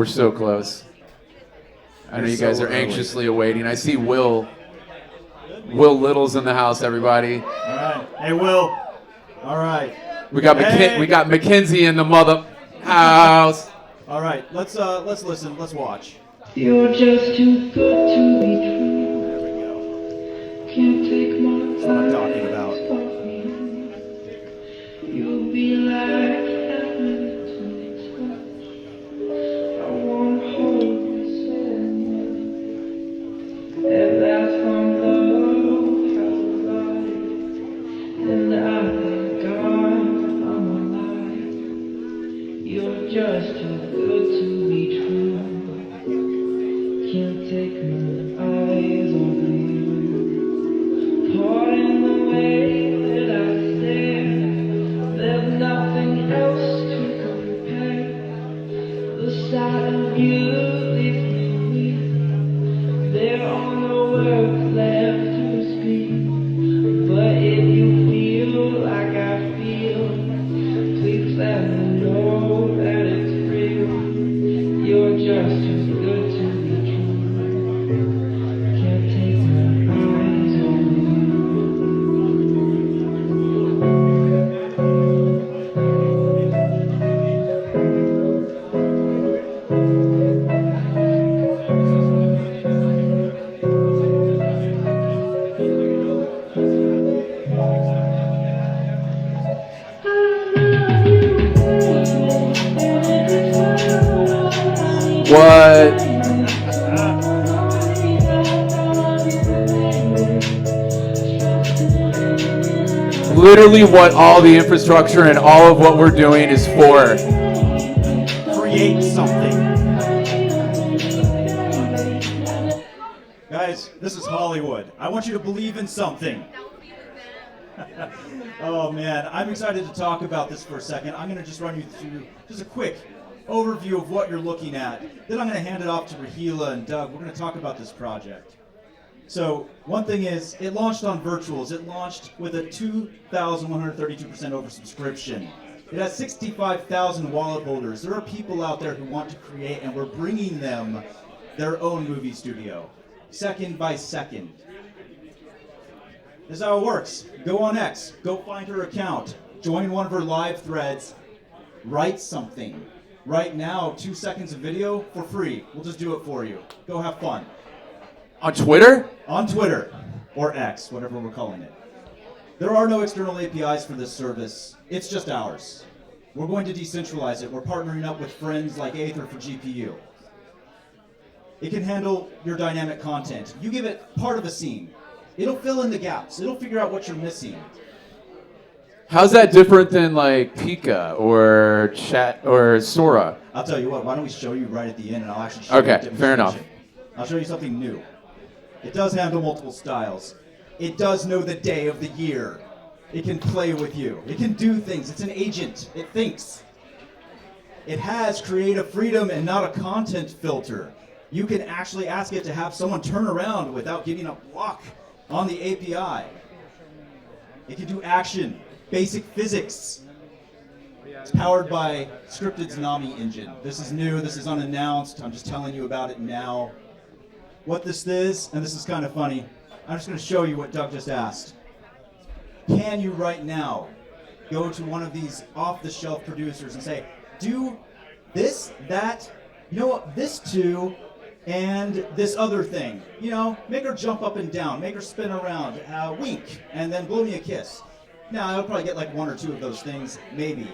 We're so close. I know you guys are anxiously awaiting. I see Will Little's in the house, everybody. All right. Hey, Will. All right. We got Mackenzie in the mother house. All right. Let's listen. Let's watch. You're just too good to be true. There we go. Can't take my That's what I'm talking about. You'll be like heaven to me. I wanna hold you so much. And that's from love has life. And I thank God I'm alive. You're just too good to be true. Can't take my eyes off you. Pardon the way that I stare. There's nothing else to compare. The sight of you leaves me weak. There are no words left to speak. But if you feel like I feel, please let me know that it's real. You're just too good to be true. Can't take my eyes on What? Literally what all the infrastructure and all of what we're doing is for. Create something. Guys, this is Hollywood. I want you to believe in something. Oh man, I'm excited to talk about this for a second. I'm going to just run you through just a quick overview of what you're looking at. Then I'm going to hand it off to Rahila and Doug. We're going to talk about this project. So one thing is, it launched on virtuals. It launched with a 2,132% oversubscription. It has 65,000 wallet holders. There are people out there who want to create, and we're bringing them their own movie studio, second by second. This is how it works. Go on X, go find her account, join one of her live threads, write something. Right now, 2 seconds of video for free. We'll just do it for you. Go have fun. On Twitter? On Twitter, or X, whatever we're calling it. There are no external APIs for this service. It's just ours. We're going to decentralize it. We're partnering up with friends like Aether for GPU. It can handle your dynamic content. You give it part of a scene. It'll fill in the gaps. It'll figure out what you're missing. How's that different than like Pika or Chat or Sora? I'll tell you what, why don't we show you right at the end and I'll actually show you a Okay, fair enough. demonstration. I'll show you something new. It does handle multiple styles. It does know the day of the year. It can play with you. It can do things. It's an agent. It thinks. It has creative freedom and not a content filter. You can actually ask it to have someone turn around without getting a block on the API. It can do action, basic physics. It's powered by Scrypted's Nami engine. This is new. This is unannounced. I'm just telling you about it now. What this is, and this is kind of funny, I'm just going to show you what Doug just asked. Can you right now go to one of these off-the-shelf producers and say, do this, that, you know what, this too, and this other thing. You know, make her jump up and down, make her spin around, wink, and then blow me a kiss. Now, I'll probably get like 1 or 2 of those things, maybe.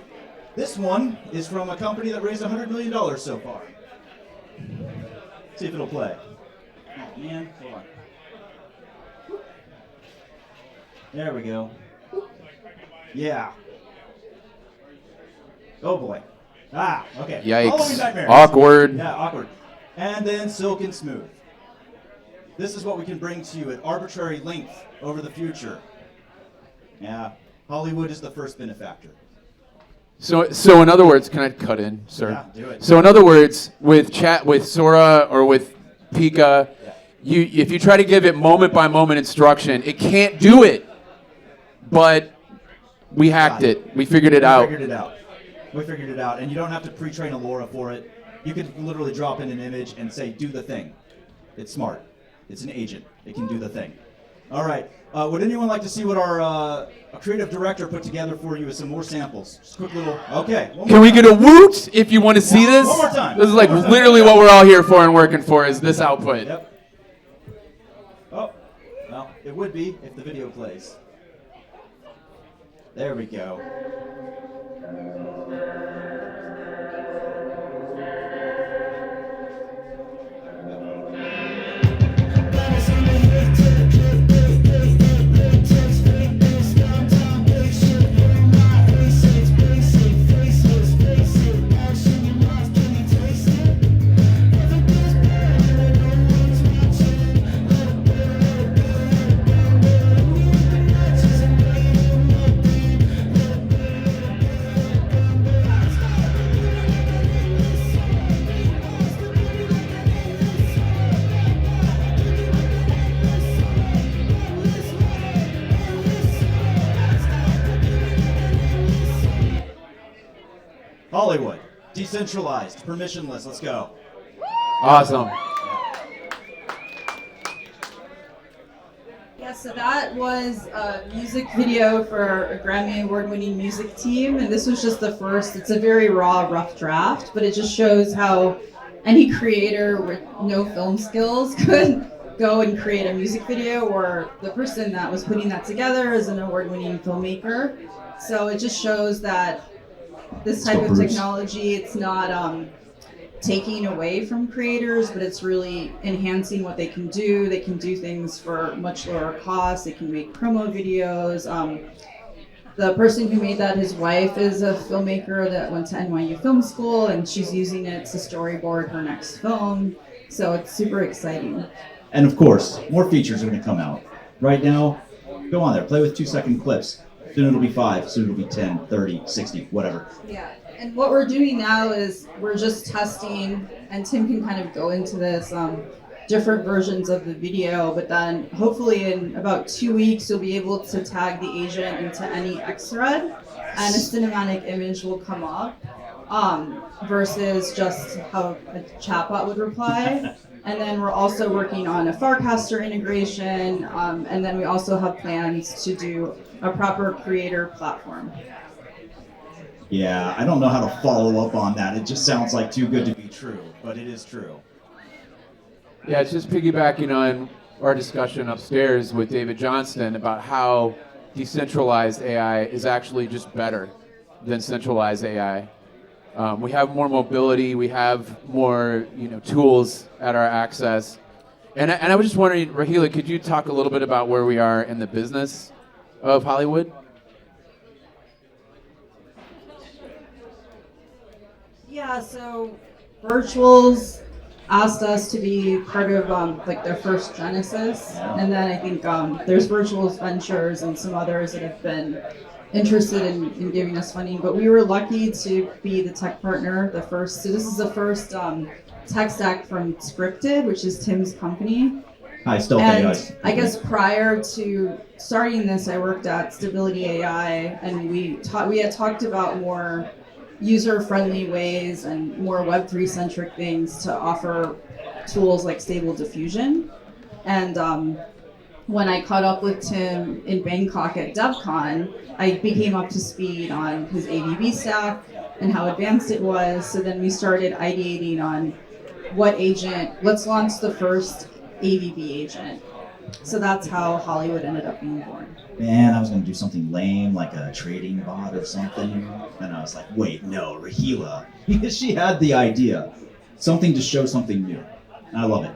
This one is from a company that raised $100 million so far. See if it'll play. Oh man, hold on. There we go. Yeah. Oh boy. Ah, okay. Yikes. Halloween Nightmares. Awkward. Yeah, awkward. And then Silk and Smooth. This is what we can bring to you at arbitrary length over the future. Yeah, Hollywood is the first benefactor. So in other words, can I cut in, sir? Yeah, do it. So in other words, with Sora or with Pika, if you try to give it moment by moment instruction, it can't do it. But we hacked it. We figured it out. We figured it out, and you don't have to pre-train a LoRa for it. You could literally drop in an image and say, do the thing. It's smart. It's an agent. It can do the thing. All right. Would anyone like to see what our creative director put together for you with some more samples? Just a quick little. Okay. Can we get a woot if you want to see this? One more time. This is like One more time. literally what we're all here for and working for is this output. Yep. Oh, well, it would be if the video plays. There we go. Hollywood, decentralized, permissionless. Let's go. Awesome. Yeah, so that was a music video for a Grammy Award-winning music team, and this was just the first. It's a very raw, rough draft, but it just shows how any creator with no film skills could go and create a music video, or the person that was putting that together is an award-winning filmmaker. So it just shows that this type of technology, it's not taking away from creators, but it's really enhancing what they can do. They can do things for much lower cost. They can make promo videos. The person who made that, his wife, is a filmmaker that went to NYU Film School, and she's using it to storyboard her next film. So it's super exciting. And of course, more features are going to come out. Right now, go on there, play with 2-second clips. Soon it'll be 5, soon it'll be 10, 30, 60, whatever. Yeah, and what we're doing now is we're just testing, and Tim can kind of go into this, different versions of the video, but then hopefully in about 2 weeks you'll be able to tag the agent into any Xthread, and a cinematic image will come up, versus just how a chatbot would reply. And then we're also working on a Farcaster integration, and then we also have plans to do a proper creator platform. Yeah, I don't know how to follow up on that. It just sounds like too good to be true, but it is true. Yeah, it's just piggybacking on our discussion upstairs with David Johnston about how decentralized AI is actually just better than centralized AI. We have more mobility, we have more tools at our access. And I was just wondering, Rahila, could you talk a little bit about where we are in the business of Hollywood? Yeah, so Virtuals asked us to be part of like their first Genesis, and then I think there's Virtuals Ventures and some others that have been interested in giving us funding, but we were lucky to be the tech partner, the first. So this is the first tech stack from Scrypted, which is Tim's company. Hi, Stealth And AI. I guess prior to starting this, I worked at Stability AI, and we had talked about more user-friendly ways and more Web3 centric things to offer tools like Stable Diffusion. And when I caught up with Tim in Bangkok at DevCon, I became up to speed on his AVB stack and how advanced it was. So then we started ideating on let's launch the first AVB agent. So that's how Hollywood ended up being born. Man, I was going to do something lame, like a trading bot or something. And I was like, wait, no, Rahila. Because she had the idea. Something to show something new. And I love it.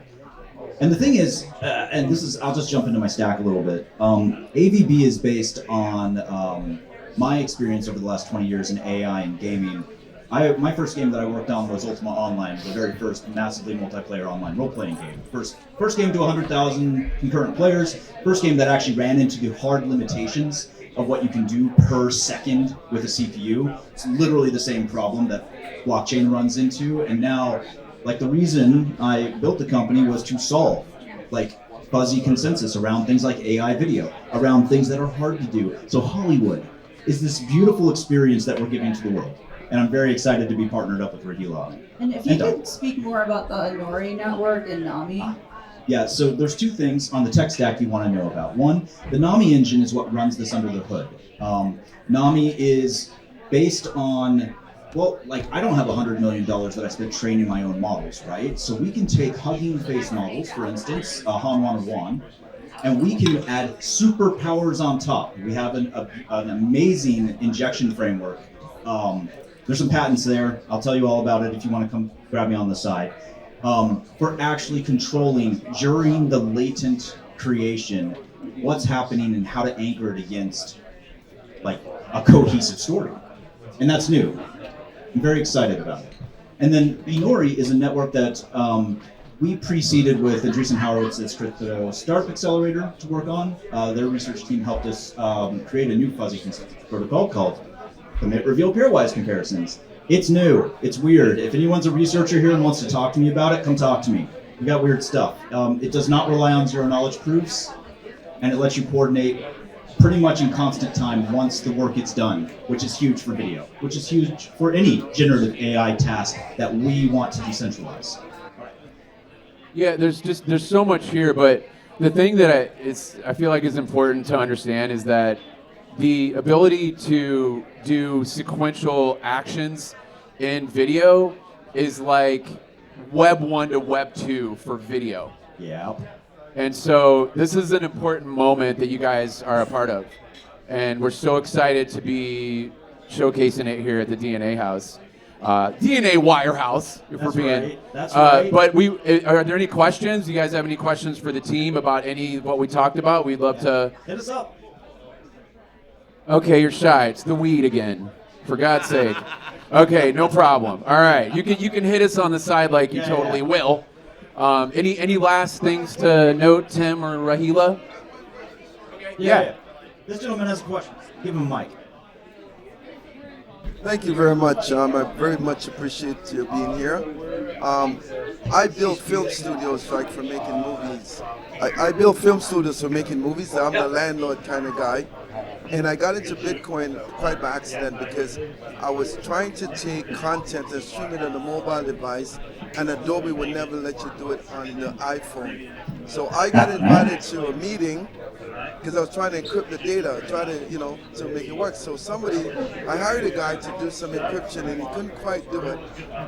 And the thing is, I'll just jump into my stack a little bit. AVB is based on my experience over the last 20 years in AI and gaming. My first game that I worked on was Ultima Online, the very first massively multiplayer online role-playing game. First game to 100,000 concurrent players. First game that actually ran into the hard limitations of what you can do per second with a CPU. It's literally the same problem that blockchain runs into. And now, like, the reason I built the company was to solve, like, fuzzy consensus around things like AI video, around things that are hard to do. So Hollywood is this beautiful experience that we're giving to the world. and I'm very excited to be partnered up with Rahila. And if you And could speak more about the Nori network and Nami. Yeah, so there's two things on the tech stack you want to know about. One, the Nami engine is what runs this under the hood. Nami is based on, well, like I don't have $100 million that I spent training my own models, right? So we can take Hugging Face models, for instance, H011yw00d, and we can add superpowers on top. We have an amazing injection framework. There's some patents there. I'll tell you all about it if you want to come grab me on the side. For actually controlling during the latent creation what's happening and how to anchor it against like a cohesive story. And that's new. I'm very excited about it. And then Inori is a network that we preceded with Andreessen Horowitz at Scrypted Startup Accelerator to work on. Their research team helped us create a new fuzzy protocol called Commit Reveal Pairwise Comparisons. It's new. It's weird. If anyone's a researcher here and wants to talk to me about it, come talk to me. We got weird stuff. It does not rely on zero knowledge proofs, and it lets you coordinate pretty much in constant time once the work gets done, which is huge for video, which is huge for any generative AI task that we want to decentralize. Yeah, there's so much here, but the thing that I feel like is important to understand is that the ability to do sequential actions in video is like Web 1 to Web 2 for video. Yeah. And so this is an important moment that you guys are a part of. And we're so excited to be showcasing it here at the DNA House. DNA Wirehouse, if we're being. Right. That's right. But are there any questions? Do you guys have any questions for the team about what we talked about? We'd love to. Hit us up. Okay, you're shy. It's the weed again. For God's sake. Okay, no problem. All right, you can hit us on the side like you totally will. Any last things to note, Tim or Rahila? Yeah. This gentleman has a question. Give him a mic. Thank you very much. I very much appreciate you being here. I build film studios like for making movies. I build film studios for making movies. I'm the landlord kind of guy. And I got into Bitcoin quite by accident because I was trying to take content and stream it on a mobile device, and Adobe would never let you do it on the iPhone. So I got invited to a meeting because I was trying to encrypt the data, to make it work. So I hired a guy to do some encryption, and he couldn't quite do it.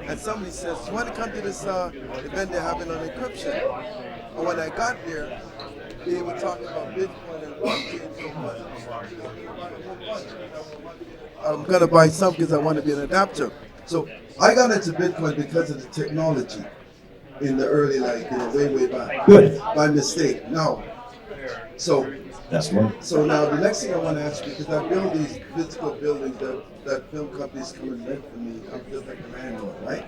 And somebody says, "You want to come to this event they're having on encryption?" And when I got there, they were talking about Bitcoin and blockchain. I'm gonna buy some because I want to be an adapter. So I got into Bitcoin because of the technology in the early, way back. Good. By mistake. Now, That's one. so now the next thing I want to ask you, because I build these physical buildings that film companies come and rent for me. I'm built like a landlord, right?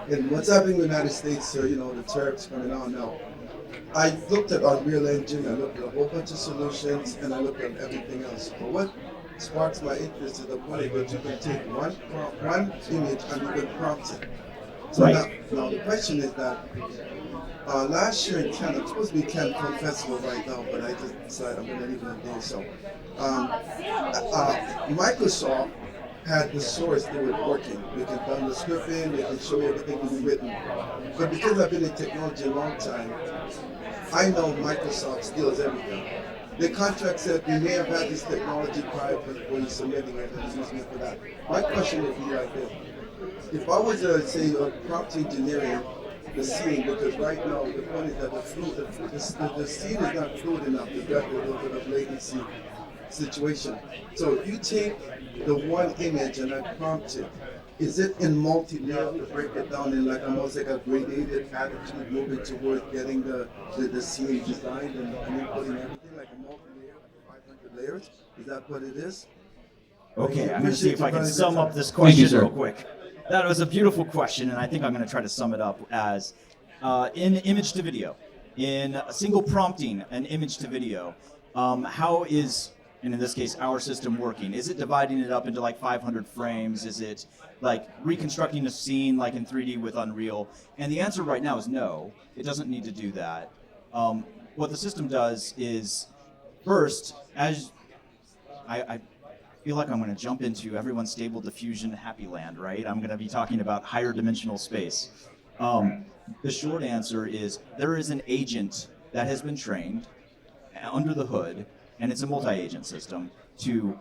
And what's happening in the United States, the tariffs coming on now. I looked at Unreal Engine, I looked at a whole bunch of solutions, and I looked at everything else. But what sparks my interest is the point that you can take one image and you can prompt it. So Right. now the question is that last year in Canada, I'm supposed to be Cannes Film Festival right now, but I just decided I'm going to leave it a day. So Microsoft had the source, they were working. We can run the script in, they can show me everything to be written. But because I've been in technology a long time, I know Microsoft steals everything. The contract said we may have had this technology prior when submitting it and using it for that. My question would be like this. If I was to say prompt engineering the scene, because right now the point is that the scene is not fluid enough, you've got a little bit of latency situation. So if you take the one image and I prompt it, is it in multi-layer to break it down in like almost like a gradated attitude moving towards getting the scene designed and inputting everything like a multi-layer, like 500 layers? Is that what it is? Okay, I'm going to see if I can sum up this Thank you, question sir. real quick. That was a beautiful question, and I think I'm going to try to sum it up as in image to video, in a single prompting an image to video, how is, and in this case, our system working? Is it dividing it up into like 500 frames? Is it like reconstructing a scene like in 3D with Unreal? And the answer right now is no, it doesn't need to do that. What the system does is, first, as I feel like I'm going to jump into everyone's stable diffusion happy land, right? I'm going to be talking about higher dimensional space. The short answer is there is an agent that has been trained under the hood, and it's a multi-agent system, to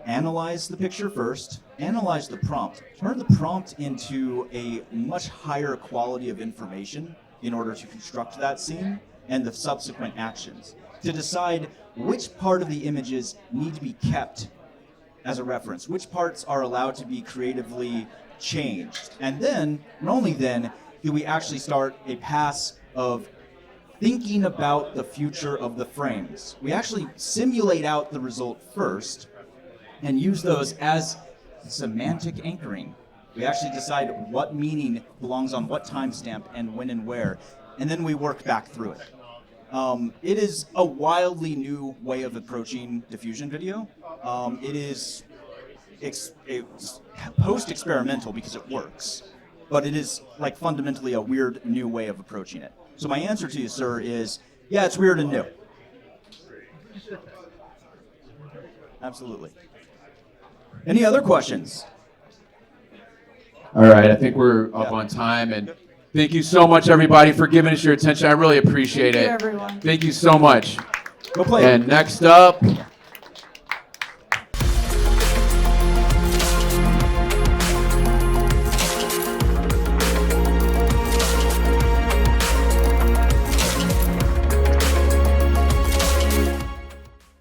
analyze the picture first, analyze the prompt, turn the prompt into a much higher quality of information in order to construct that scene and the subsequent actions, to decide which part of the images need to be kept as a reference, which parts are allowed to be creatively changed. And then, and only then, do we actually start a pass of thinking about the future of the frames. We actually simulate out the result first and use those as semantic anchoring. We actually decide what meaning belongs on what timestamp and when and where, and then we work back through it. It is a wildly new way of approaching diffusion video. It is it's post-experimental because it works, but it is like fundamentally a weird new way of approaching it. So my answer to you, sir, is yeah, it's weird and new. Absolutely. Any other questions? All right, I think we're up on time, and thank you so much, everybody, for giving us your attention. I really appreciate it. Thank you, everyone. Thank you so much. Go play. And next up,